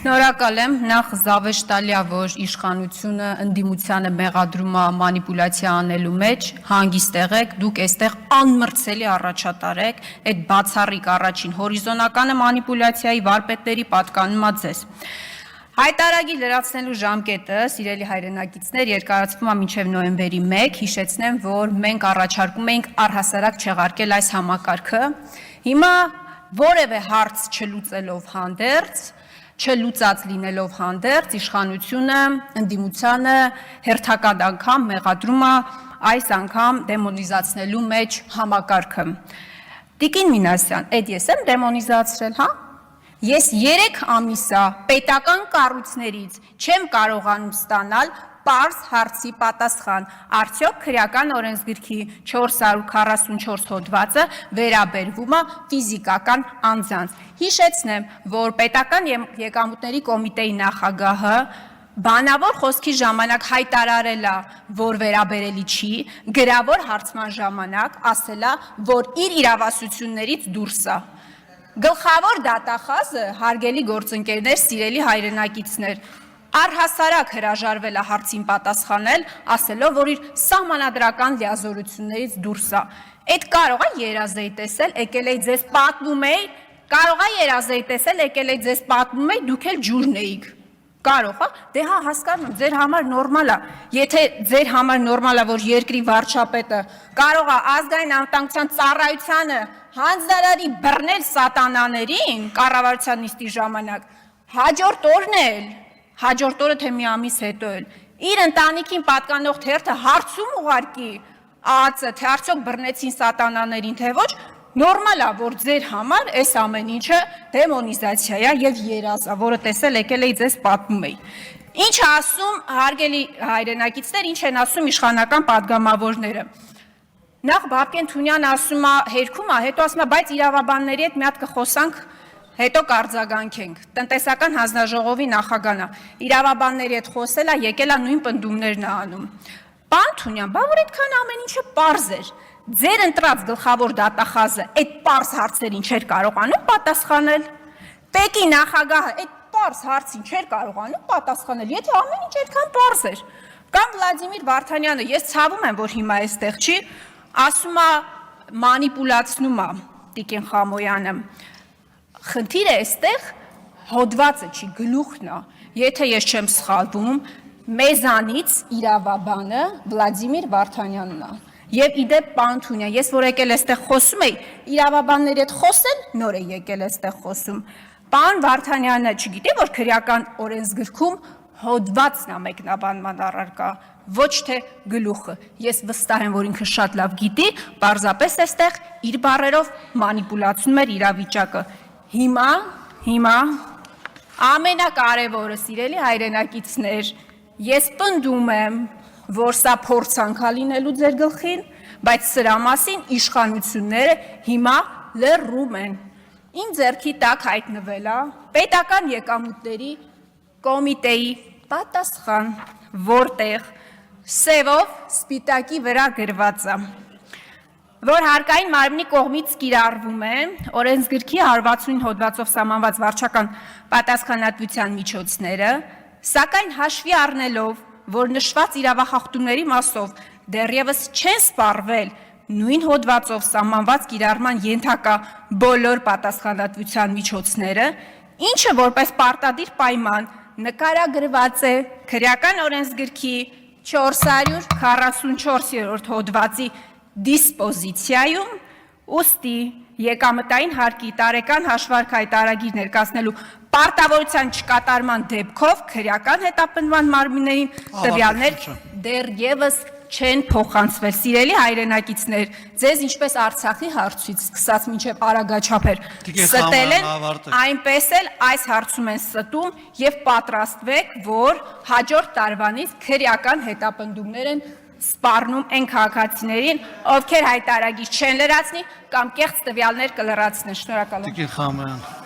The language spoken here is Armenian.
Շնորհակալ եմ, նախ զավեշտալի է, որ իշխանությունը ընդդիմությանը մեղադրում է մանիպուլյացիա անելու մեջ, հանգիստ եղեք, դուք այստեղ անմրցելի առաջատար եք, այդ բացառիկ առաջին հորիզոնականը մանիպուլյացիայի վարպետների պատկանում է ձեզ։ Հայտարարագիր լրացնելու ժամկետը, սիրելի հայրենակիցներ, երկարացվում է մինչև նոյեմբերի 1, հիշեցնեմ, որ մենք առաջարկում էինք առհասարակ չեղարկել այս համակարգը, հիմա որևէ հարց չլուծելով հանդերձ, չլուծած լինելով հանդերձ, իշխանությունը ընդդիմությանը հերթական անգամ մեղադրում է այս անգամ դեմոնիզացնելու մեջ համակարգը։ Տիկին Մինասյան, այդ ես եմ դեմոնիզացրել, հա? Ես 3 ամիսա պետական կառույցներից չեմ կարողանում ստանալ պարզ հարցի պատասխան, արդյոք քրեական օրենսգրքի 444 հոդվածը վերաբերվում է ֆիզիկական անձանց։ Հիշեցնեմ, որ պետական եկամուտների կոմիտեի նախագահը բանավոր խոսքի ժամանակ հայտարարել է, որ վերաբերելի չի, գրավոր հարցման ժամանակ ասել է, որ իր իրավասություններից դուրս է։ Գլխավոր դատախազը, հարգելի գործընկերներ, սիրելի հայրենակիցներ, առհասարակ հրաժարվել է հարցին պատասխանել, ասելով, որ իր սահմանադրական լիազորություններից դուրս է։ Այդ կարող է երազեի տեսել, եկել էի ձեզ պատմում էի, կարող է երազեի տեսել, եկել էի ձեզ պատմում էի, դուք էլ ջուրն էիք։ Կարող է, դե հա հասկանում, ձեր համար նորմալ է, եթե ձեր համար նորմալ է, որ երկրի վարչապետը կարող է ազգային անվտանգության ծառայությանը հանձնարարի բռնել սատանաներին կառավարության նիստի ժամանակ, հաջորդ օրն էլ, հաջորդ օրը թե մի ամիս հետո էլ, իր ընտանիքին պատկանող թերթը հարցում ուղարկի ԱԱՑ-ը, թե արդյոք բռնեցին սատանաներին, թե ոչ, նորմալ է, որ ձեր համար այս ամեն ինչը դեմոնիզացիա է եւ երազ է, որը տեսել եկել էի ձեզ պատմում էի։ Ինչ ասում, հարգելի հայրենակիցներ, ինչ են ասում իշխանական падգամավորները։ Նախ Բաբկեն Թունյան ասում է, հերքում է, հետո ասում է, բայց իրավաբանների հետ մի հատ կխոսանք, հետո կարձագանքենք։ Տնտեսական հանձնաժողովի նախագահն է, իրավաբանների հետ խոսել է, եկել է նույն պնդումներն է անում։ Պարոն Թունյան, բա որ այդքան ամեն ինչը պարզ էր։ Ձեր ընտրած գլխավոր դատախազը այդ պարզ հարցերին չէր կարողանում պատասխանել։ Պեկի նախագահը այդ պարզ հարցին չէր կարողանում պատասխանել, եթե ամեն ինչ այդքան պարզ էր։ Կամ Վլադիմիր Վարդանյանը, ես ցավում եմ, որ հիմա այստեղ չի, ասում է մանիպուլացնում է Տիկին Խամոյանը։ Խնդիրը այստեղ հոդվածը չի, գլուխն է։ Եթե ես չեմ սխալվում, մեզանից իրավաբանը Վլադիմիր Վարդանյանն է։ Եվ իդեպ պարոն Թունյան, ես որ եկել այստեղ խոսում էի, իրավաբանների հետ խոսել, նոր է եկել այստեղ խոսում։ Պարոն Վարդանյանը չգիտի, որ քրեական օրենսգրքում հոդվածն է մեկնաբանման առարկա, ոչ թե գլուխը։ Ես վստահ եմ, որ ինքը շատ լավ գիտի, պարզապես այստեղ իր բառերով մանիպուլացնում էր իրավիճակը։ Հիմա ամենակարևորը, սիրելի հայրենակիցներ, ես պնդում եմ, որ սա փորձանք է լինելու ձեր գլխին, բայց սրա մասին իշխանությունները հիմա լռում են։ Իմ ձեռքի տակ հայտնվել է պետական եկամուտների կոմիտեի պատասխան, որտեղ սևով սպիտակի վրա գրված է, որ հարկային մարմնի կողմից կիրառվում է օրենսգրքի 169 հոդվածով սահմանված վարչական պատասխանատվության միջոցները, սակայն հաշվի առնելով, որ նշված իրավախախտումների մասով դեռևս չեն սպառվել նույն հոդվածով սահմանված կիրառման ենթակա բոլոր պատասխանատվության միջոցները, ինչը որպես պարտադիր պայման նկարագրված է քրեական օրենսգրքի 444-րդ հոդվածի դիսպոզիցիայում, ուստի եկամտային հարկի տարեկան հաշվարկ հայտարարագիր ներկայացնելու պարտավորության չկատարման դեպքով քրեական հետապնդման մարմիններին տվյալներ դեռևս չեն փոխանցվել։ Սիրելի հայրենակիցներ, ձեզ ինչպես Արցախի հարցից սկսած մինչև Արագաչափեր ստել են, այնպես էլ այս հարցում են ստում եւ պատրաստվեք, որ հաջորդ տարվանից քրեական հետապնդումներ են սպառնում այն քաղաքացիներին, ովքեր հայտարարագիր չեն լրացնի կամ կեղծ տվյալներ կլրացնեն։ Շնորհակալ եմ։